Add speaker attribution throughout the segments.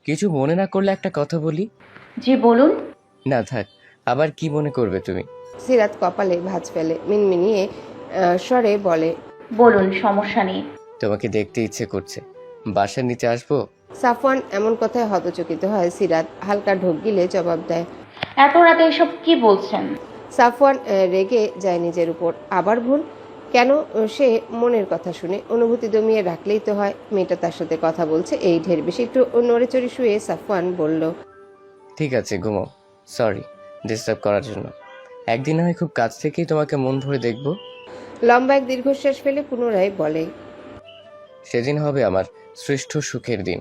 Speaker 1: কিছু মনে না করলে একটা কথা বলি?
Speaker 2: জি বলুন।
Speaker 1: না থাক, আবার কি মনে করবে তুমি?
Speaker 3: সিরাত কপালে ভাঁজ ফেলে মিনমিনিয়ে স্বরে বলে,
Speaker 2: বলুন, সমস্যা নেই।
Speaker 1: তোমাকে দেখতে ইচ্ছে করছে, বাসার নিচে আসবো?
Speaker 3: সাফওয়ান এমন কথায় হতচকিত হয়। সিরাত হালকা ঢোক গিলে জবাব দেয়।
Speaker 2: এত রাতে এসব কি বলছেন?
Speaker 3: সাফওয়ান রেগে যায় নিজের উপর। আবার ভুল কেন? সে মনের কথা শুনে অনুভূতি দমিয়ে রাখলেই তো হয়। মেয়েটা তার সাথে কথা বলছে, এই ঢের বেশি। একটু নড়েচড়ে শুয়ে সাফওয়ান বলল,
Speaker 1: ঠিক আছে, ঘুমাও। সরি ডিস্টার্ব করার জন্য। একদিন না হয় খুব কাছ থেকেই তোমাকে মন ভরে দেখবো।
Speaker 3: লম্বা এক দীর্ঘশ্বাস ফেলে পুনরায় বলে,
Speaker 1: সেদিন হবে আমার শ্রেষ্ঠ সুখের দিন।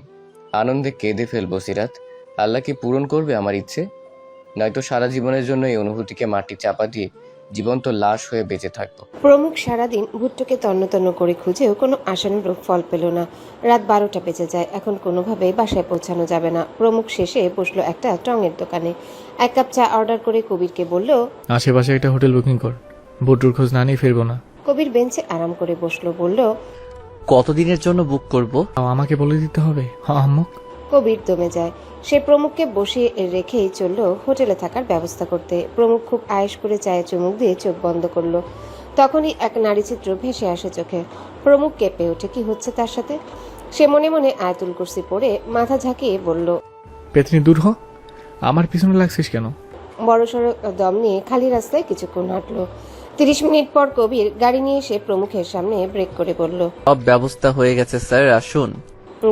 Speaker 1: আনন্দে কেঁদে ফেলবো সিরাত। আল্লাহ কি পূরণ করবে আমার ইচ্ছে? নয়তো সারা জীবনের জন্য এই অনুভূতিকে মাটি চাপা দিয়ে জীবন্ত লাশ হয়ে বেঁচে থাকবো।
Speaker 3: প্রমুখ সারাদিন ভুট্টোকে তন্ন তন্ন করে খুঁজেও কোনো আশানুরূপ ফল পেল না। রাত 12টা বেজে যায়। এখন কোনোভাবেই বাসায় পৌঁছানো যাবে না। প্রমুখ শেষে বসলো একটা টঙের দোকানে। 1 কাপ চা অর্ডার করে কবিরকে বলল,
Speaker 4: আশেপাশে একটা হোটেল বুকিং কর, বুটুর খোঁজ না নিয়ে ফিরবো না।
Speaker 3: কবির বেঞ্চে আরাম করে বসলো। বলল,
Speaker 5: কতদিনের জন্য বুক করব?
Speaker 4: আমাকে বলে দিতে হবে? আম্মুক।
Speaker 3: কবির দমে যায়। সে প্রমুখকে বসিয়ে রেখেই চলল হোটেলে থাকার ব্যবস্থা করতে। প্রমুখ খুব আয়েশ করে চায়ে চুমুক দিয়ে চোখ বন্ধ করলো। তখনই এক নারীচিত্র ভেসে আসে চোখে। প্রমুখ কেঁপে ওঠে। কি হচ্ছে তার সাথে? সে মনে মনে আয়াতুল কুরসি পড়ে মাথা ঝাঁকিয়ে বলল,
Speaker 4: পেতনি দূর হ, আমার পিছনে লাগছিস কেন?
Speaker 3: বড়সড় দম নিয়ে খালি রাস্তায় কিছুক্ষণ হাঁটলো। 30 মিনিট পর কবির গাড়ি নিয়ে এসে প্রমুখের সামনে ব্রেক করে বলল,
Speaker 5: সব ব্যবস্থা হয়ে গেছে স্যার, আসুন।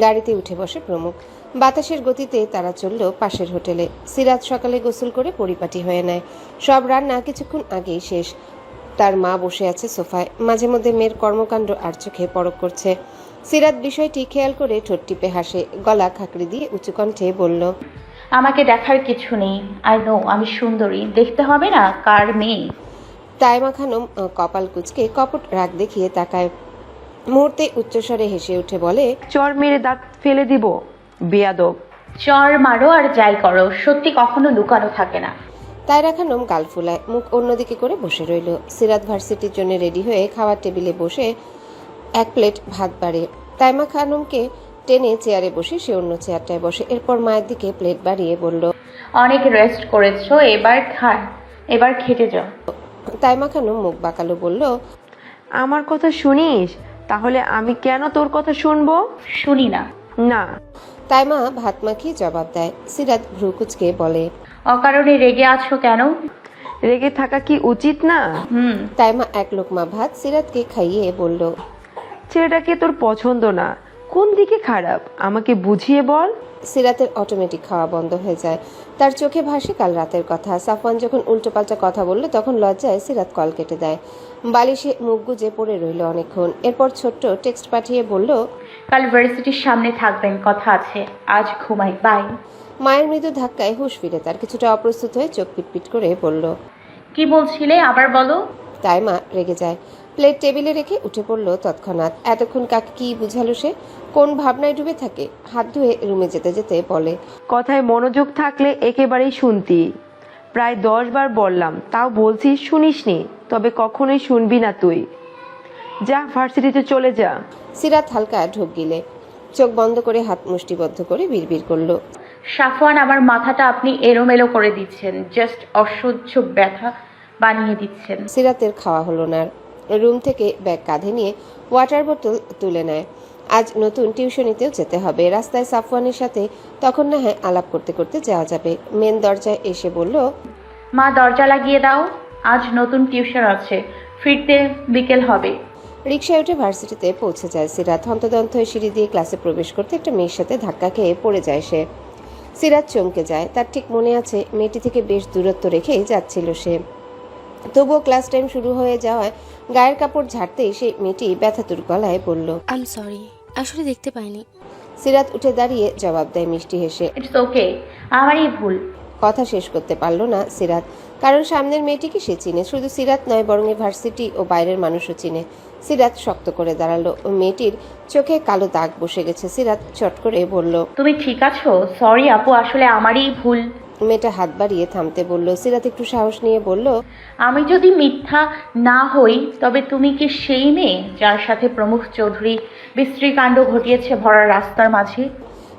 Speaker 3: গাড়িতে উঠে বসে প্রমুখ। বাতাসের গতিতে তারা চলল পাশের হোটেলে। সিরাত সকালে গোসল করে পরিপাটি হয়ে নেয়। সব রান্না কিছুক্ষণ আগেই শেষ। তার মা বসে আছে সোফায়। মাঝে মধ্যে মেয়ের কর্মকাণ্ড আর চোখে পরক করছে। সিরাত বিষয়টি খেয়াল করে ঠোঁট টিপে হাসে। গলা খাকড়ি দিয়ে উঁচু কণ্ঠে বলল,
Speaker 2: আমাকে দেখার কিছু নেই। আই নো আমি সুন্দরী, দেখতে হবে না কার মেয়ে।
Speaker 3: তাইমা খানম কপাল কুঁচকে কপট রাগ দেখিয়ে তাকায়। মুহূর্তে উচ্চস্বরে হেসে উঠে বলে,
Speaker 6: চর মেরে দাঁত ফেলে দিব, বেয়াদব।
Speaker 2: চর মারো আর যাই করো, সত্যি কখনো লুকানো থাকে না।
Speaker 3: তাইরা খানম গাল ফুলায়, মুখ অন্যদিকে করে বসে রইল। সিরাত ভার্সিটির জন্য রেডি হয়ে খাওয়ার টেবিলে বসে 1 প্লেট ভাত বাড়ে। তাইমা খানমকে টেনে চেয়ারে বসে সে অন্য চেয়ারটায় বসে। এরপর মায়ের দিকে প্লেট বাড়িয়ে বলল,
Speaker 2: অনেক রেস্ট করেছো, এবার খেতে যাও।
Speaker 3: তাইমা খানম মুখ বাঁকালো, বলল,
Speaker 6: আমার কথা শুনিস? তাহলে আমি কেন তোর কথা শুনবো?
Speaker 2: শুনি না।
Speaker 6: না।
Speaker 3: তাইমা ভাত মাখিয়ে জবাব দেয়। সিরাত ভ্রু কুঁচকে বলে,
Speaker 2: অকারণে রেগে আছো কেন?
Speaker 6: রেগে থাকা কি উচিত না?
Speaker 3: তাইমা 1 লোকমা ভাত সিরাতকে খাইয়ে বলল,
Speaker 6: ছেলেটাকে তোর পছন্দ না, কোন দিকে খারাপ আমাকে বুঝিয়ে বল।
Speaker 3: সিরাতের অটোমেটিক খাওয়া বন্ধ হয়ে যায়। তার চোখে ভাসে কাল রাতের কথা। সাফওয়ান যখন উল্টোপাল্টা কথা বলল তখন লজ্জায় সিরাত কল কেটে দেয়। বালিশে মুখ গুজে পড়ে রইল অনেকক্ষণ। এরপর ছোট্ট টেক্সট পাঠিয়ে বলল,
Speaker 2: কাল ভার্সিটির সামনে থাকবেন, কথা আছে। আজ ঘুমাই, বাই।
Speaker 3: মায়ের মৃদু ধাক্কায় হুঁশ ফিরে তার। কিছুটা অপ্রস্তুত হয়ে চোখ পিটপিট করে বলল,
Speaker 2: কি বলছিলে আবার বলো।
Speaker 3: তাইমা রেগে যায়। প্লেট টেবিলে রেখে উঠে পড়ল তৎক্ষণাৎ। এতক্ষণ কাকে কি বুঝালো সে? কোন ভাবনায় ডুবে থাকে? হাত ধুয়ে রুমে যেতে যেতে বলে,
Speaker 6: কথায় মনোযোগ থাকলে একেবারেই শুনতি। প্রায় 10 বার বললাম, তাও বলছিস শুনিসনি। তবে কখনোই শুনবি না তুই। যা ভার্সিটিতে চলে যা।
Speaker 3: সিরাত হালকা ঢোক গিলে চোখ বন্ধ করে হাত মুষ্টিবদ্ধ করে বিড়বিড় করল,
Speaker 2: সাফওয়ান, আমার মাথাটা আপনি এলোমেলো করে দিচ্ছেন, জাস্ট অসহ্য ব্যথা বানিয়ে দিচ্ছেন।
Speaker 3: সিরাতের খাওয়া হলো না। রুম থেকে ব্যাগ কাঁধে নিয়ে ওয়াটার বোতল তুলে নেয়। আজ নতুন টিউশনিতেও যেতে হবে। রাস্তায় সাফওয়ানের সাথে তখন না হয় আলাপ করতে করতে যাওয়া যাবে। মেন দরজায় এসে বলল,
Speaker 2: মা দরজা লাগিয়ে দাও, আজ নতুন টিউশন আছে, ফিরতে বিকেল হবে।
Speaker 3: রিকশায় উঠে ভার্সিটিতে পৌঁছে যায় সিরাত। হন্তদন্ত হয়ে সিঁড়ি দিয়ে ক্লাসে প্রবেশ করতে একটা মেয়ের সাথে ধাক্কা খেয়ে পড়ে যায় সে। সিরাত চমকে যায়। তার ঠিক মনে আছে মেয়েটি থেকে বেশ দূরত্ব রেখেই যাচ্ছিল সে। তবুও ক্লাস টাইম শুরু হয়ে যাওয়ায় গায়ের কাপড় ঝাড়তেই সেই মেয়েটি ব্যথাতুর গলায় বলল,
Speaker 7: আই এম সরি, আসলে দেখতে পাইনি।
Speaker 3: সিরাত উঠে দাঁড়িয়ে জবাব দেয় মিষ্টি হেসে।
Speaker 2: ইটস ওকে, আমারই ভুল।
Speaker 3: কথা শেষ করতে পারল না সিরাত, কারণ সামনের মেয়েটিকে সে চিনে। শুধু সিরাত নয়, বরং এই ভার্সিটি ও বাইরের মানুষও চিনে। সিরাত শক্ত করে দাঁড়ালো। মেয়েটির চোখে কালো দাগ বসে গেছে। সিরাত চট করে বলল,
Speaker 2: তুমি ঠিক আছো? সরি আপু, আসলে আমারই ভুল।
Speaker 3: মেয়েটা হাত বাড়িয়ে থামতে বলল। সিরাত একটু সাহস নিয়ে বলল,
Speaker 2: আমি যদি মিথ্যা না হই তবে তুমি কি সেই মেয়ে যার সাথে প্রমুখ চৌধুরী বিশ্রীকাণ্ড ঘটিয়েছে ভরা রাস্তার মাঝে?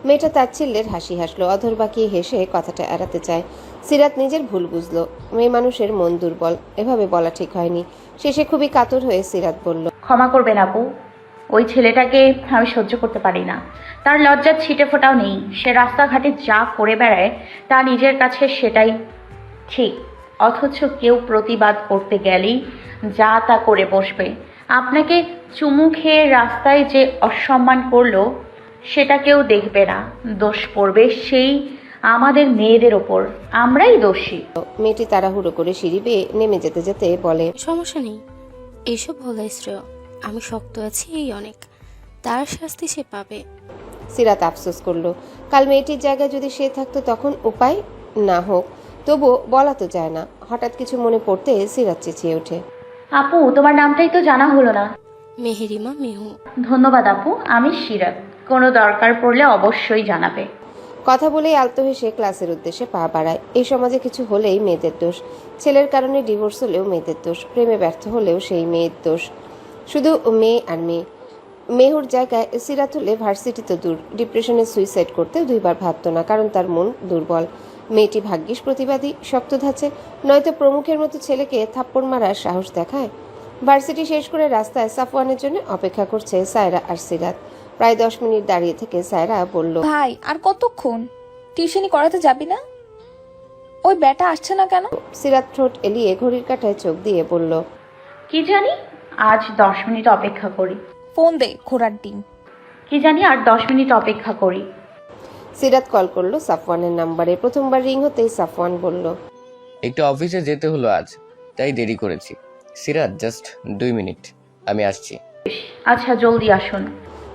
Speaker 3: মেয়েটা তাচ্ছিল্যের হাসি হাসলো। অধর বাঁকিয়ে হেসে কথাটা এড়াতে চায়। সিরাত নিজের ভুল বুঝলো। মেয়ে মানুষের মন দুর্বল, এভাবে বলা ঠিক হয়নি। শেষে খুবই কাতর হয়ে সিরাত বলল,
Speaker 2: ক্ষমা করবেন আপু, ওই ছেলেটাকে আমি সহ্য করতে পারি না। তার লজ্জার ছিটে ফোটাও নেই। সে রাস্তাঘাটে যা করে বেড়ায় তা নিজের কাছে সেটাই ঠিক, অথচ কেউ প্রতিবাদ করতে গেলেই যা তা করে বসবে। আপনাকে চুমু খেয়ে রাস্তায় যে অসম্মান করলো সেটা কেউ দেখবে না, দোষ পড়বে সেই আমাদের মেয়েদের ওপর, আমরাই দোষী।
Speaker 3: মেয়েটি তাড়াহুড়ো করে সিঁড়ি বেয়ে নেমে যেতে যেতে বলে,
Speaker 7: সমস্যা নেই, এসব হলাই শ্রেয়। আমি শক্ত আছি এই অনেক, তার শাস্তি সে পাবে।
Speaker 3: সিরাত আফসোস করলো। কাল মেয়েটির জায়গায় যদি সে থাকতো তখন উপায় না হোক, তবু বলা তো যায় না। হঠাৎ কিছু মনে পড়তে সিরাত চেঁচিয়ে ওঠে,
Speaker 2: আপু তোমার নামটাই তো জানা হলো না।
Speaker 7: মেহেরিমা মেহু।
Speaker 2: ধন্যবাদ আপু, আমি সিরাত। কোনো দরকার পড়লে অবশ্যই জানাবে।
Speaker 3: কথা বলেই আলতো হেসে ক্লাসের উদ্দেশ্যে পা বাড়ায়। এই সমাজে কিছু হলেই মেয়েদের দোষ। ছেলের কারণে ডিভোর্স হলেও মেয়েদের দোষ, প্রেমে ব্যর্থ হলেও সেই মেয়ের দোষ। শুধু মেয়ে আর মেয়ে। মেহুর জায়গায় সিরাত হলে ভার্সিটি তো দূর, ডিপ্রেশনে সুইসাইড করতে দুইবার ভাবতো না, কারণ তার মন দুর্বল। মেয়েটি ভাগ্যিস প্রতিবাদী, শক্ত ধাঁচে, নয়তো প্রমুখের মতো ছেলেকে থাপ্পড় মারার সাহস দেখায়। ভার্সিটি শেষ করে রাস্তায় সাফওয়ানের জন্য অপেক্ষা করছে সায়রা আর সিরাত। প্রায় 10 মিনিট দাঁড়িয়ে থেকে সায়রা বলল,
Speaker 8: ভাই আর কতক্ষণ? টিউশনি করাতে যাবি না? ওই ব্যাটা আসছে না কেন?
Speaker 3: সিরাত ঠোঁট এলিয়ে ঘড়ির কাঁটায় চোখ দিয়ে বলল,
Speaker 2: কি জানি, আজ 10 মিনিট অপেক্ষা করি।
Speaker 8: ফোন দে ঘোড়ার ডিম।
Speaker 2: কি জানি, আর 10 মিনিট অপেক্ষা করি।
Speaker 3: সিরাত কল করলো সাফওয়ানের নাম্বারে। প্রথমবার রিং হতেই সাফওয়ান বলল,
Speaker 1: একটু অফিসে যেতে হলো আজ, তাই দেরি করেছি। সিরাত, জাস্ট 2 মিনিট, আমি আসছি।
Speaker 2: আচ্ছা, জলদি আসুন।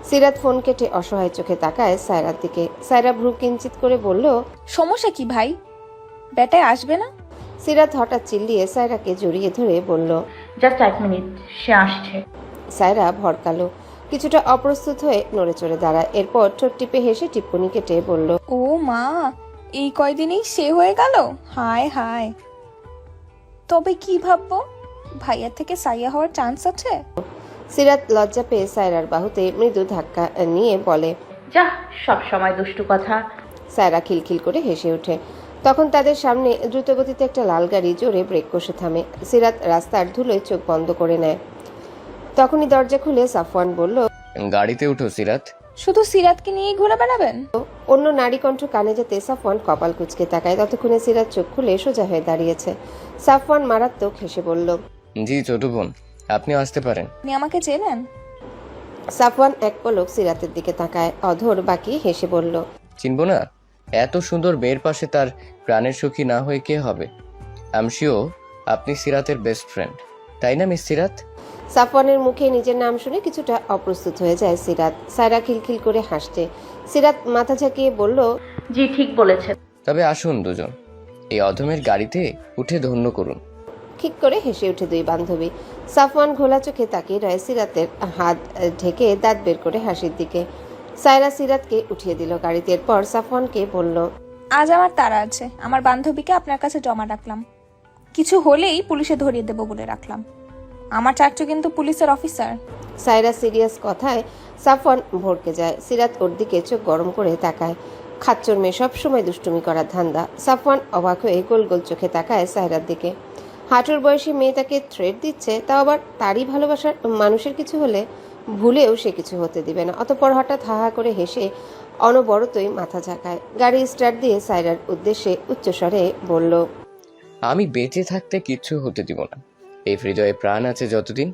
Speaker 3: সিরাত ফোন কেটে অসহায় চোখে তাকায় সায়রার দিকে। সায়রা ভ্রু কিঞ্চিত করে বলল,
Speaker 8: সমস্যা কি ভাই? ব্যাটায় আসবে না?
Speaker 3: সিরাত হঠাৎ চিল্লিয়ে সায়রাকে জড়িয়ে ধরে বলল,
Speaker 2: জাস্ট 1 মিনিট, সে আসছে।
Speaker 3: সায়রা ভরকালো, কিছুটা অপ্রস্তুত হয়ে নড়ে চড়ে দাঁড়ায়। এরপর ঠোঁট টিপে হেসে টিপ্পনি কেটে বলল,
Speaker 8: ও মা, এই কয়দিনেই সে হয়ে গেল? হায় হায়। তবে কি ভাববো, ভাইয়া থেকে সাইয়া হওয়ার চান্স আছে?
Speaker 3: সিরাত লজ্জা পেয়ে সায়রার বাহুতে মৃদু ধাক্কা নিয়ে বলে,
Speaker 2: যা, সব সময় দুষ্টু কথা।
Speaker 3: সায়রা খিলখিল করে হেসে ওঠে। তখন তাদের সামনে দ্রুতগতিতে একটা লাল গাড়ি জোরে ব্রেক কষে থামে। সিরাত রাস্তার ধুলোয় চোখ বন্ধ করে নেয়। তখনই দরজা খুলে সাফওয়ান বলল,
Speaker 1: গাড়িতে উঠো সিরাত।
Speaker 8: শুধু সিরাতকে নিয়েই ঘুরে বেড়াবেন?
Speaker 3: অন্য নারী কণ্ঠ কানে যেতে সাফওয়ান কপাল কুঁচকে তাকায়। ততক্ষণে সিরাত চোখ খুলে সোজা হয়ে দাঁড়িয়েছে। সাফওয়ান মারাত্মক হেসে বলল,
Speaker 1: জি ছোট বোন, আপনিও আসতে পারেন।
Speaker 8: আপনি আমাকে চেনেন?
Speaker 3: সাফওয়ান এক পলক সিরাতের দিকে তাকায়, অধর বাকি হেসে বলল,
Speaker 1: চিনবো না? এত সুন্দর মেয়ের পাশে তার প্রাণের সখী না হয়ে কে হবে? আমশিও আপনি সিরাতের বেস্ট ফ্রেন্ড, তাই না মিস সিরাত?
Speaker 3: সাফওয়ানের মুখে নিজের নাম শুনে কিছুটা অপ্রস্তুত হয়ে যায় সিরাত। সায়রা খিলখিল করে হাসছে। সিরাত মাথা ঝাঁকিয়ে বলল,
Speaker 2: জি, ঠিক বলেছেন।
Speaker 1: তবে আসুন দুজন, এই অধমের গাড়িতে উঠে ধন্য করুন।
Speaker 3: ঠিক করে হেসে উঠে দুই বান্ধবী। সাফওয়ান ঘোলা চোখে তাকিয়ে রয় সিরাতের হাত ঢেকে দাঁত বের করে হাসির দিকে। সায়রা সিরাতকে উঠিয়ে দিল গাড়িতে। এরপর সাফওয়ানকে বলল,
Speaker 8: আজ আমার তাড়া আছে, আমার বান্ধবীকে আপনার কাছে জমা রাখলাম। কিছু হলেই পুলিশে ধরিয়ে দেব বলে রাখলাম। আমার চাচু কিন্তু পুলিশের অফিসার।
Speaker 3: সায়রা সিরিয়াস কথায় সাফওয়ান ভড়কে যায়। সিরাত ওর দিকে চোখ গরম করে তাকায়। খাচ্চর মেয়ে সবসময় দুষ্টুমি করার ধান্দা। সাফওয়ান অবাক হয়ে গোল গোল চোখে তাকায় সায়রার দিকে। হাঁটুর বয়সী মেয়ে তাকে থ্রেট দিচ্ছে, তাও আবার তারই ভালোবাসার মানুষের কিছু হলে ভুলেও সে কিছু হতে দিবে না। অতঃপর হঠাৎ হা হা করে হেসে অনবরতই মাথা ঝাঁকায়। গাড়ি স্টার্ট দিয়ে সায়রার উদ্দেশ্যে উচ্চস্বরে বলল,
Speaker 1: আমি বেঁচে থাকতে কিচ্ছু হতে দিব না। এই হৃদয়ে প্রাণ আছে যতদিন,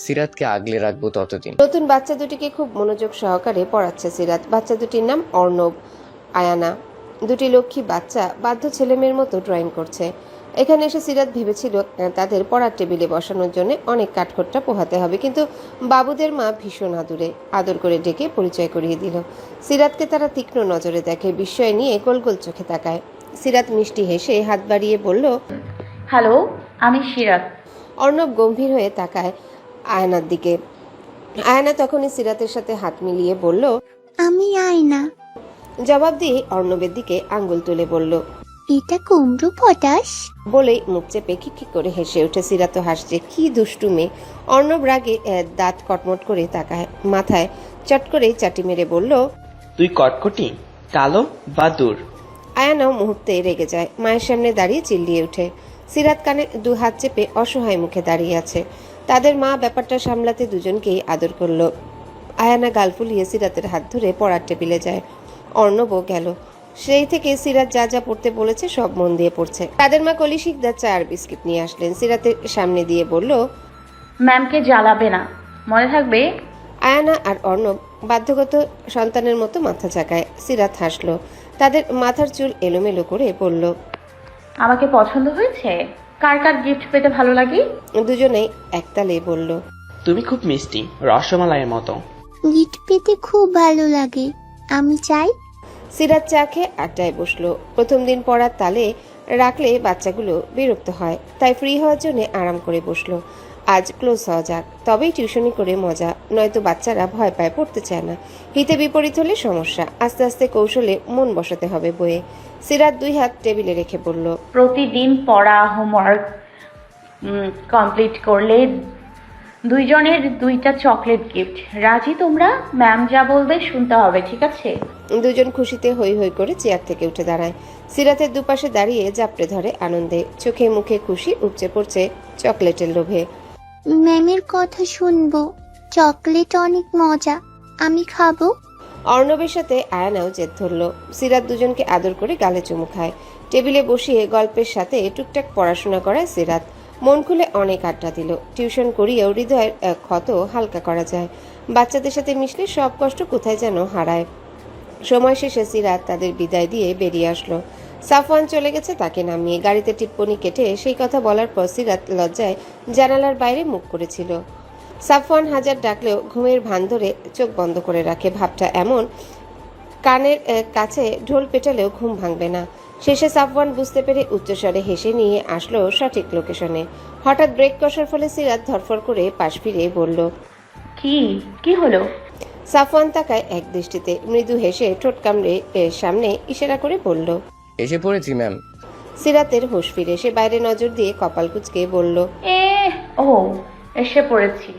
Speaker 1: সিরাতকে আগলে রাখবো ততদিন।
Speaker 3: নতুন বাচ্চা দুটিকে খুব মনোযোগ সহকারে পড়াচ্ছে সিরাত। বাচ্চা দুটির নাম অর্ণব, আয়ানা। দুটি লক্ষ্মী বাচ্চা বাধ্য ছেলেমেয়ের মতো ড্রয়িং করছে। এখানে এসে সিরাত ভেবেছিল তাদের পড়ার টেবিলে বসানোর জন্য অনেক কাঠখোট্টা পোহাতে হবে, কিন্তু বাবুদের মা ভীষণ আদুরে, আদর করে ডেকে পরিচয় করিয়ে দিল। সিরাতকে তারা তীক্ষ্ণ নজরে দেখে, বিস্ময় নিয়ে গোল গোল চোখে তাকায়। সিরাত মিষ্টি হেসে হাত বাড়িয়ে বলল,
Speaker 2: হ্যালো, আমি সিরাত।
Speaker 3: অর্ণব গম্ভীর হয়ে তাকায় আয়নার দিকে। আয়না তখনই সিরাতের সাথে হাত মিলিয়ে বলল,
Speaker 9: আমি আয়না।
Speaker 3: জবাব দিয়ে অর্ণবের দিকে আঙ্গুল তুলে বলল,
Speaker 9: এটা কুমড়ো পটাশ।
Speaker 3: বলেই মুখ চেপে খিকখিক করে হেসে ওঠে। সিরাত হাসছে, কি দুষ্টু মেয়ে। অর্ণব রাগে দাঁত কটমট করে তাকায়, মাথায় চট করে চাটি মেরে বলল,
Speaker 10: তুই কটকটি, কালো বা দূর।
Speaker 3: আয়ানাও মুহূর্তে রেগে যায়, মায়ের সামনে দাঁড়িয়ে চিল্লিয়ে ওঠে। সিরাত কানে দু হাত চেপে অসহায় মুখে দাঁড়িয়ে আছে। তাদের মা ব্যাপারটা সামলাতে দুজনকেই আদর করলো। আয়ানা গাল ফুলিয়ে সিরাতের হাত ধরে পড়ার টেবিলে যায়। অর্ণবও গেল। সেই থেকে সিরাত যা যা পড়তে বলেছে সব মন দিয়ে পড়ছে। তাদের মা কলি শিকদার চা আর বিস্কিট নিয়ে আসলেন, সিরাতের সামনে দিয়ে বলল,
Speaker 2: ম্যামকে জ্বালাবে না, মনে থাকবে।
Speaker 3: আয়ানা আর অর্ণব বাধ্যগত সন্তানের মতো মাথা ঝাঁকায়। সিরাত হাসলো। তাদের মাথার চুল এলোমেলো করে বলল,
Speaker 2: আমাকে পছন্দ হয়েছে? কার কার গিফট পেতে ভালো লাগে?
Speaker 3: দুজনেই একতালে বলল,
Speaker 10: তুমি খুব মিষ্টি, রসমালাইয়ের মতো।
Speaker 9: গিট পেতে খুব ভালো লাগে, আমি চাই।
Speaker 3: সিরাত চা খেয়ে আড্ডায় বসলো। প্রথম দিন পড়ার তালে রাখলে বাচ্চাগুলো বিরক্ত হয়, তাই ফ্রি হওয়ার জন্য আরাম করে বসলো। আজ ক্লোজ হওয়া যাক, তবেই টিউশনি করে মজা, নয়তো বাচ্চারা ভয় পায়, পড়তে চায় না। হিতে বিপরীত হলে সমস্যা। আস্তে আস্তে কৌশলে মন বসাতে হবে বইয়ে। সিরাত দুই হাত টেবিলে রেখে বলল,
Speaker 2: প্রতিদিন পড়া হোমওয়ার্ক কমপ্লিট করলে দুইজনের 2টা চকলেট গিফট। রাজি তোমরা? ম্যাম যা বলবে শুনতে হবে, ঠিক আছে?
Speaker 3: দুজন খুশিতে হই হই করে চেয়ার থেকে উঠে দাঁড়ায়। সিরাতের দুপাশে দাঁড়িয়ে জাপটে ধরে আনন্দে, চোখে মুখে খুশি উপচে পড়ছে চকলেটের লোভে।
Speaker 9: ম্যামের কথা শুনবো, চকলেট অনেক মজা, আমি খাবো।
Speaker 3: অর্ণবের সাথে আয়ানাও জেদ ধরল। সিরাত দুজনকে আদর করে গালে চুমু খায়। টেবিলে বসিয়ে গল্পের সাথে টুকটাক পড়াশোনা করায় সিরাত। মন খুলে অনেক আড্ডা দিল। টিউশন করিয়েও হৃদয়ের ক্ষত হালকা করা যায়। বাচ্চাদের সাথে মিশলে সব কষ্ট কোথায় যেন হারায়। সময় শেষে সিরাত তাদের বিদায় দিয়ে বেরিয়ে আসলো। সাফওয়ান চলে গেছে তাকে নামিয়ে। গাড়িতে টিপ্পনি কেটে সেই কথা বলার পর সিরাত লজ্জায় জানালার বাইরে মুখ করেছিল। সাফওয়ান হাজার ডাকলেও ঘুমের ভান ধরে চোখ বন্ধ করে রাখে। ভাবটা এমন, কানের কাছে ঢোল পেটালেও ঘুম ভাঙবে না। শেষে সাফওয়ান বুঝতে পেরে উচ্চস্বরে হেসে নিয়ে আসলো সঠিক লোকেশনে। হঠাৎ ব্রেক কষার ফলে সিরাত ধরফর করে পাশ ফিরে বলল,
Speaker 2: কি হলো?
Speaker 3: সাফওয়ান তাকায় এক দৃষ্টিতে, মৃদু হেসে ঠোঁট কামড়ে সামনে ইশারা করে বলল,
Speaker 1: এসে পড়েছি ম্যাম।
Speaker 3: সিরাতের হুঁশ ফিরে সে বাইরে নজর দিয়ে কপাল কুঁচকে বলল,
Speaker 2: ও এসে পড়েছি।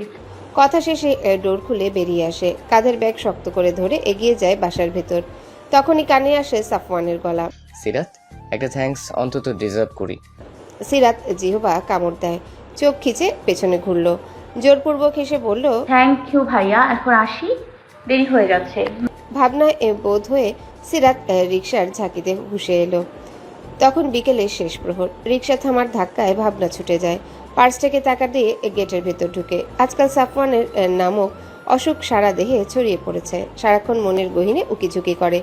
Speaker 3: কথা শেষে ডোর খুলে বেরিয়ে আসে। কাঁধের ব্যাগ শক্ত করে ধরে এগিয়ে যায় বাসার ভেতর। তখনই কানে আসে সাফওয়ানের গলা।
Speaker 1: সিরাত, একটা থ্যাঙ্কস অন্তত ডিজার্ভ করি।
Speaker 3: সিরাত জিহবা কামড় দেয়, চোখ খিচে পেছনে ঘুরল, জোরপূর্বক হেসে বলল,
Speaker 2: থ্যাংক ইউ ভাইয়া, এখন আসি, দেরি হয়ে যাচ্ছে।
Speaker 3: ভাবনায় বোধ হয়ে সিরাত রিকশার ঝাঁকিতে হুঁশে এলো। তখন বিকেলের শেষ প্রহর। রিকশা থামার ধাক্কায় ভাবনা ছুটে যায়। পার্সটাকে টাকা দিয়ে গেটের ভেতর ঢুকে। আজকাল সাফওয়ানের নামক অসুখ সারা দেহে ছড়িয়ে পড়েছে। সারাক্ষণ মনের গহীনে উকিঝুঁকি করে।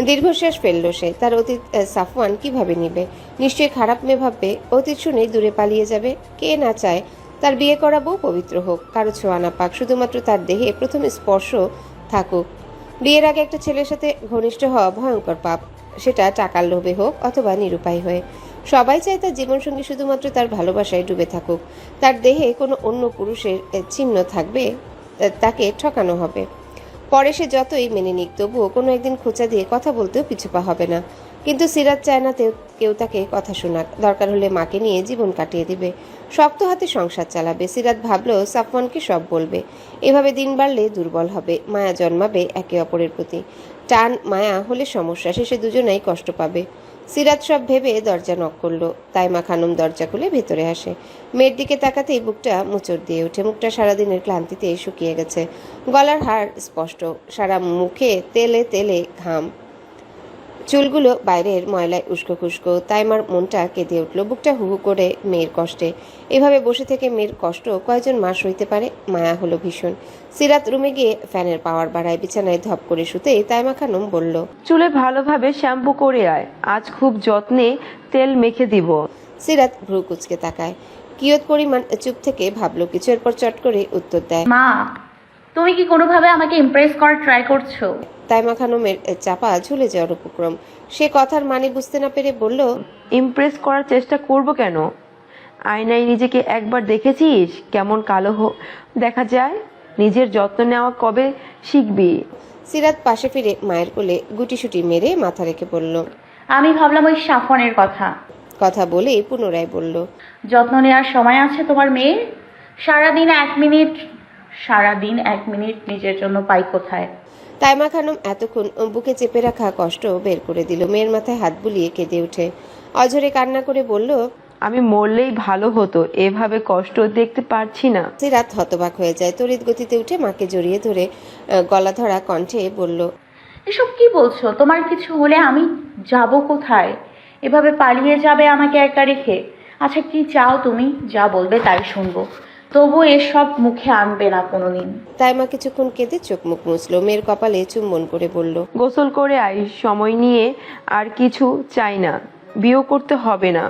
Speaker 3: দীর্ঘশ্বাস ফেলল সে। তার অতীত সাফওয়ান কিভাবে নিবে? নিশ্চয়ই খারাপ মেয়ে ভাববে। অতীত শুনেই দূরে পালিয়ে যাবে। কে না চায় তার বিয়ে করা বউ পবিত্র হোক, কারো ছোঁয়া না পাক, শুধুমাত্র তার দেহে প্রথম স্পর্শ থাকুক। বিয়ের আগে একটা ছেলের সাথে ঘনিষ্ঠ হওয়া ভয়ঙ্কর পাপ, সেটা টাকার লোভে হোক অথবা নিরুপায় হয়ে। সবাই চায় তার জীবনসঙ্গী শুধুমাত্র তার ভালোবাসায় ডুবে থাকুক। তার দেহে কোনো অন্য পুরুষের চিহ্ন থাকবে, তাকে ঠকানো হবে। পরে সে যতই মেনে নিক, তবুও কোনো একদিন খোঁচা দিয়ে কথা বলতেও পিছুপা হবে না। কিন্তু সিরাত চায় না কেউ তাকে কথা শোনাক। দরকার হলে মাকে নিয়ে জীবন কাটিয়ে দিবে, শক্ত হাতে সংসার চালাবে। সিরাত ভাবলো সাফওয়ানকে সব বলবে। এভাবে দিন বাড়লে দুর্বল হবে, মায়া জন্মাবে একে অপরের প্রতি। টান মায়া হলে সমস্যা, শেষে দুজনেই কষ্ট পাবে। সিরাত সব ভেবে দরজা নক করলো। তাইমা খানম দরজা খুলে ভেতরে আসে। মেয়ের দিকে তাকাতেই বুকটা মোচড় দিয়ে ওঠে। মুখটা সারাদিনের ক্লান্তিতে শুকিয়ে গেছে। গলার হাড় স্পষ্ট, সারা মুখে তেলে তেলে ঘাম, চুলগুলো বাইরের ময়লায় উস্কো খুস্কো। তাইমার মনটা কেঁদে উঠল, বুকটা হুহু করে মেয়ের কষ্টে। এভাবে বসে থেকে মেয়ের কষ্ট কয়জন মাস হইতে পারে? মায়া হলো ভীষণ। সিরাত রুমে গিয়ে ফ্যানের পাওয়ার বাড়ায়। বিছানায় ধপ করে শুতেই তাইমা খানম বলল,
Speaker 6: চুলে ভালোভাবে শ্যাম্পু করে আয়, আজ খুব যত্নে তেল মেখে দিব।
Speaker 3: সিরাত ভ্রু কুচকে তাকায়। কিয়ত পরিমাণ চুপ থেকে ভাবলো কিছু, এরপর চট করে উত্তর দেয়,
Speaker 2: মা, তুমি কি কোনোভাবে আমাকে ইমপ্রেস করার ট্রাই করছো?
Speaker 3: তাইমা খানমের চাপা ঝুলে যাওয়ার উপক্রম। সে কথার মানে বুঝতে না পেরে বলল,
Speaker 6: ইমপ্রেস করার চেষ্টা করব কেন? আয়নায় নিজেকে একবার দেখেছিস কেমন কালো দেখা যায়? নিজের যত্ন নেওয়া কবে শিখবি?
Speaker 3: সিরাত পাশে ফিরে মায়ের কোলে গুটিসুটি মেরে মাথা রেখে বলল,
Speaker 2: আমি ভাবলাম ওই সাফনের কথা।
Speaker 3: কথা বলেই পুনরায় বলল,
Speaker 2: যত্ন নেওয়ার সময় আছে তোমার মেয়ের? সারাদিন এক মিনিট নিজের জন্য পাই কোথায়?
Speaker 3: তাইমা খানম এতক্ষণ বুকে চেপে রাখা কষ্ট বের করে দিল। মেয়ের মাথায় হাত বুলিয়ে কেঁদে ওঠে। অঝরে কান্না করে বলল,
Speaker 6: আমি মরলেই ভালো হতো, এভাবে কষ্ট দেখতে পারছি না।
Speaker 3: সিরাত হতবাক হয়ে যায়। তড়িৎ গতিতে উঠে মাকে জড়িয়ে ধরে গলা ধরা কণ্ঠে বলল,
Speaker 2: এসব কি বলছো? তোমার কিছু হলে আমি যাব কোথায়? এভাবে পালিয়ে যাবে আমাকে একা রেখে? আচ্ছা কি চাও তুমি? যা বলবে তাই শুনবো, তবু এসব মুখে আনবে না কোনোদিন।
Speaker 3: তাইমা কিছুক্ষণ কেঁদে চোখ মুখ মুছলো। মেয়ের কপালে চুম্বন করে বলল,
Speaker 6: গোসল করে আই, সময় নিয়ে। আর কিছু চাই না, বিয়েও করতে হবে না।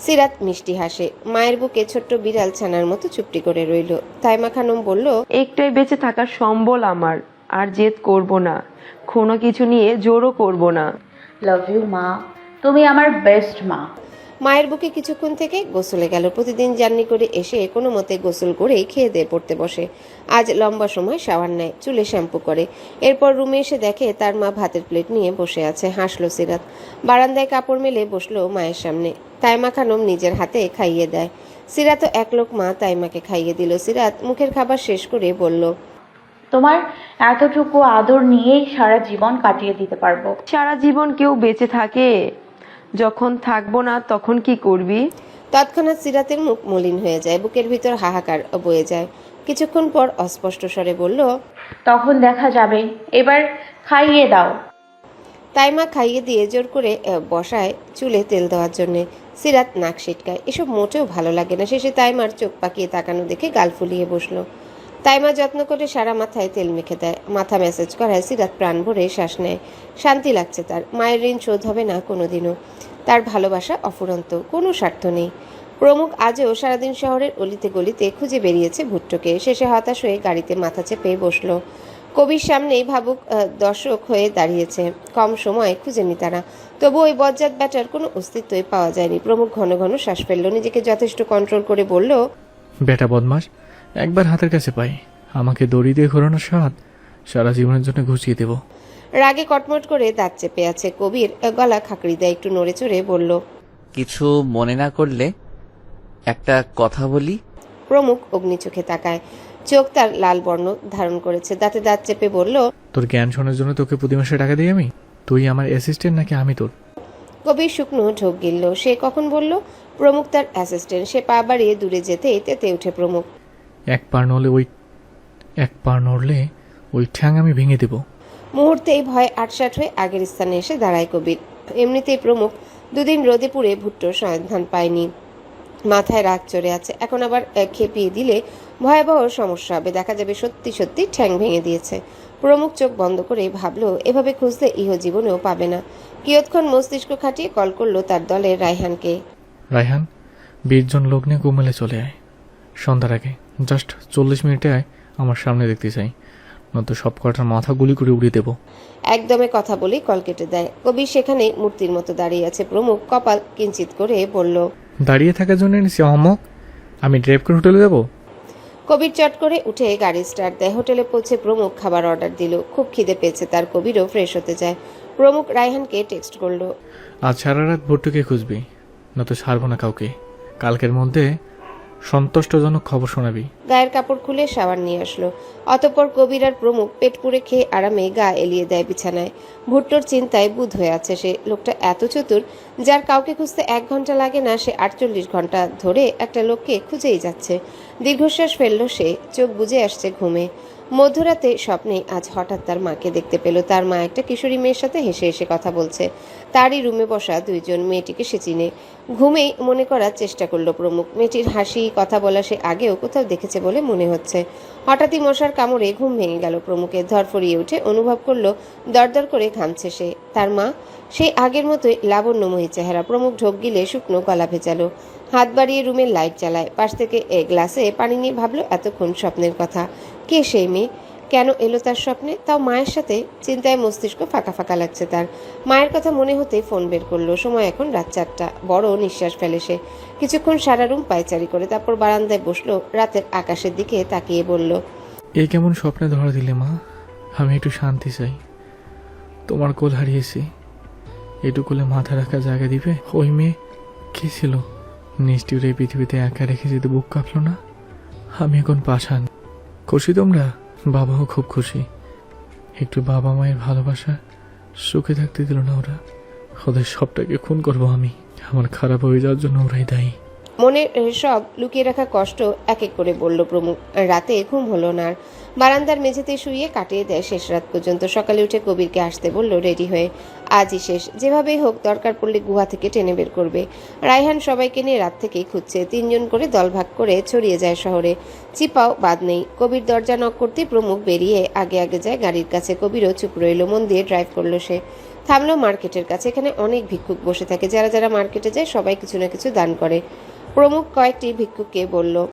Speaker 3: সিরাত মিষ্টি হাসে। মায়ের বুকে ছোট্ট বিড়াল ছানার মতো চুপটি করে রইল। তাইমা খানম বলল,
Speaker 6: একটাই বেঁচে থাকার সম্বল আমার, আর জেদ করব না, কোনো কিছু নিয়ে জোরও করব না।
Speaker 2: লাভ ইউ মা, তুমি আমার বেস্ট মা।
Speaker 3: মায়ের বুকে কিছুক্ষণ থেকে গোসলে গেল। প্রতিদিন জার্নি করে এসে কোনো মতে গোসল করেই খেয়ে দিয়ে পড়তে বসে। আজ লম্বা সময় শাওয়ার নেয়, চুলে শ্যাম্পু করে। এরপর রুমে এসে দেখে তার মা ভাতের প্লেট নিয়ে বসে আছে। হাসলো সিরাত। বারান্দায় কাপড় মেলে বসলো মায়ের সামনে। তাইমা খানম নিজের হাতে খাইয়ে দেয়। সিরাতও এক লোক মা তাইমাকে খাইয়ে দিল। সিরাত মুখের খাবার শেষ করে বলল,
Speaker 2: তোমার এতটুকু আদর নিয়েই সারা জীবন কাটিয়ে দিতে পারবো।
Speaker 6: সারা জীবন কেউ বেঁচে থাকে? যখন থাকবো না তখন কি করবি?
Speaker 3: তৎক্ষণাৎ সিরাতের মুখ মলিন হয়ে যায়। বুকের ভিতর হাহাকার বয়ে যায়। কিছুক্ষণ পর অস্পষ্ট স্বরে বলল,
Speaker 2: তখন দেখা যাবে, এবার খাইয়ে দাও।
Speaker 3: তাইমা খাইয়ে দিয়ে জোর করে বসায় চুলে তেল দেওয়ার জন্য। সিরাত নাক সিটকায়। এসব মোটেও ভালো লাগে না। শেষে তাইমার চোখ পাকিয়ে তাকানো দেখে গাল ফুলিয়ে বসলো। তাইমা যত্ন করে সারা মাথায় তেল মেখে দেয়। মাথা ম্যাসেজ করায় সিরাত প্রাণ ভরে শ্বাস নেয়। শান্তি লাগছে তার। মায়ের ঋণ শোধ হবে না কোনোদিনও। তার ভালোবাসা অফুরন্ত, কোনো স্বার্থ নেই। প্রমুখ আজও সারাদিন শহরের অলিতে গলিতে খুঁজে বেরিয়েছে ভুট্টোকে। শেষে হতাশ হয়ে গাড়িতে মাথা চেপে বসলো। কবির সামনেই ভাবুক দর্শক হয়ে দাঁড়িয়েছে। কম সময় খুঁজেনি তারা। তবু ওই বজ্জাত ব্যাটার কোনো অস্তিত্বই পাওয়া যায়নি। প্রমুখ ঘন ঘন শ্বাস ফেলল। নিজেকে যথেষ্ট কন্ট্রোল করে বলল,
Speaker 4: বেটা বদমাস, একবার হাতের কাছে পাই, আমাকে দড়ি দিয়ে ঘোরানোর স্বাদ সারা জীবনের জন্য ঘুষিয়ে দেব।
Speaker 3: রাগে কটমট করে দাঁত চেপে আছে। কবির গলা খাকড়ি দেয়। একটু নড়ে চড়ে বলল,
Speaker 5: কিছু মনে না করলে একটা কথা বলি।
Speaker 3: প্রমুখ অগ্নি চোখে তাকায়। চোখ তার লাল বর্ণ ধারণ করেছে। দাঁতে দাঁত চেপে বলল,
Speaker 4: তোর জ্ঞান শোনার জন্য তোকে প্রতি মাসে টাকা দিই আমি? তুই আমার অ্যাসিস্ট্যান্ট নাকি আমি তোর?
Speaker 3: কবির শুকনো ঢোক গিলল। সে কখন বলল প্রমুখ তার অ্যাসিস্ট্যান্ট? সে পা বাড়িয়ে দূরে যেতেই তেতে উঠে প্রমুখ।
Speaker 4: এক পা নড়লে ওই ঠ্যাং আমি ভেঙে দেব।
Speaker 3: মুহূর্তেই ভয় আটসাট হয়ে আগের স্থানে এসে দাঁড়ায় কবির। এমনিতেই প্রমুখ দুদিন রোদে পুড়ে ভুট্টোর সন্ধান পায়নি। মাথায় রাগ চড়ে আছে। এখন আবার খেপিয়ে দিলে ভয়াবহ সমস্যা হবে। দেখা যাবে সত্যি সত্যি ঠ্যাং ভেঙে দিয়েছে। প্রমুখ চোখ বন্ধ করে ভাবলো, এভাবে খুঁজলে ইহজীবনেও পাবে না। কিয়ৎক্ষণ মস্তিষ্ক খাটিয়ে কল করলো তার দলের রায়হানকে।
Speaker 4: রায়হান, 20 জন লোক নিয়ে কুমিল্লা চলে আয় সন্ধ্যার আগে। জাস্ট 40 মিনিটে আয়, আমার সামনে দেখতে চাই, নয়তো সব কটার মাথা গুলি করে উড়িয়ে দেবো।
Speaker 3: একদমে কথা বলেই কল কেটে দেয়। কবি সেখানে মূর্তির মতো দাঁড়িয়ে আছে। প্রমুখ কপাল কিঞ্চিত করে বলল,
Speaker 4: দাঁড়িয়ে থাকার জন্য নিচে অহমক, আমি ড্রাইভ করে হোটেলে যাবো?
Speaker 3: কবির চট করে উঠে গাড়ি স্টার্ট দেয়। হোটেলে পৌঁছে প্রমুখ খাবার অর্ডার দিল। খুব খিদে পেয়েছে তার। কবিরও ফ্রেশ হতে যায়। প্রমুখ রায়হানকে টেক্সট করলো,
Speaker 4: আজ সারা রাত ভুট্টোকে খুঁজবি, নয়তো ছাড়বো না কাউকে। কালকের মধ্যে সন্তুষ্টজনক খবর শোনাবি।
Speaker 3: গায়ের কাপড় খুলে শাওয়ার নিয়ে আসলো। অতঃপর কবির আর প্রমুখ পেট পুড়ে খেয়ে আরামে গা এলিয়ে দেয় বিছানায়। ভুট্টোর চিন্তায় বুধ হয়ে আছে সে। লোকটা এত চতুর, যার কাউকে খুঁজতে 1 ঘন্টা লাগে না, সে 48 ঘন্টা ধরে একটা লোককে খুঁজেই যাচ্ছে। দীর্ঘশ্বাস ফেলল সে। চোখ বুজে আসছে ঘুমে। মধ্যরাতে স্বপ্নে আজ হঠাৎ তার মাকে দেখতে পেল। তার মা একটা কিশোরী মেয়ের সাথে হেসে হেসে কথা বলছে। তারই রুমে বসা 2 জন। মেয়েটিকে সে চিনে। ঘুমেই মনে করার চেষ্টা করলো প্রমুখ। মেয়েটির হাসি, কথা বলা সে আগেও কোথাও দেখেছে বলে মনে হচ্ছে। হঠাৎই মশার কামড়ে ঘুম ভেঙে গেল প্রমুখের। ধরফরিয়ে উঠে অনুভব করলো দরদর করে ঘামছে সে। তার মা সেই আগের মতোই লাবণ্যময়ী চেহারা। প্রমুখ ঢোক গিলে শুকনো গলা ভেজালো। হাত বাড়িয়ে রুমের লাইট জ্বালায়। পাশ থেকে গ্লাসে পানি নিয়ে ভাবলো এতক্ষণ স্বপ্নের কথা। কে সেই মেয়ে? কেন এলো তার স্বপ্নে, তাও মায়ের সাথে? চিন্তায় মস্তিষ্ক ফাঁকা ফাঁকা লাগছে তার। মায়ের কথা মনে হতেই ফোন বের করলো। সময় এখন রাত 4টা। বড় নিঃশ্বাস ফেলে সে। কিছুক্ষণ সারা রুম পায়চারি করে তারপর বারান্দায় বসলো। রাতের আকাশের দিকে তাকিয়ে বলল,
Speaker 4: এই কেমন স্বপ্নে ধরা দিলে মা? আমি একটু শান্তি চাই। তোমার কোল হারিয়েছি, একটু কোলে মাথা রাখা জায়গা দিবে? ওই মেয়ে কে ছিল? নিষ্ঠুর এই পৃথিবীতে একা রেখে যেতে বুক কাঁপলো না? আমি এখন পাষাণ। খুশি তোমরা? বাবাও খুব খুশি। একটু বাবা মায়ের ভালোবাসা সুখে থাকতে দিল না ওরা। ওদের সবটাকে খুন করব আমি। আমার খারাপ হয়ে যাওয়ার জন্য ওরাই দায়ী।
Speaker 3: মনের সব লুকিয়ে রাখা কষ্ট এক এক করে বলল প্রমুখ। রাতে ঘুম হলো না আর। বারান্দার মেঝেতে শুয়ে কাটিয়ে দেয় শেষ রাত পর্যন্ত। সকালে উঠে কবিরকে আসতে বলল রেডি হয়ে। আজই শেষ, যেভাবেই হোক দরকার পড়লে গুহা থেকে টেনে বের করবে। রায়হান সবাইকে নিয়ে রাত থেকেই খুঁজছে। 3 জন করে দল ভাগ করে ছড়িয়ে যায় শহরে। চিপাও বাদ নেই। কবির দরজা নক করতে প্রমুখ বেরিয়ে আগে আগে যায় গাড়ির কাছে। কবিরও চুপ রইল, মন দিয়ে ড্রাইভ করলো সে। থামলো মার্কেটের কাছে। এখানে অনেক ভিক্ষুক বসে থাকে। যারা যারা মার্কেটে যায় সবাই কিছু না কিছু দান করে। প্রমুখ কয়েকটি ভিক্ষুককে বলল,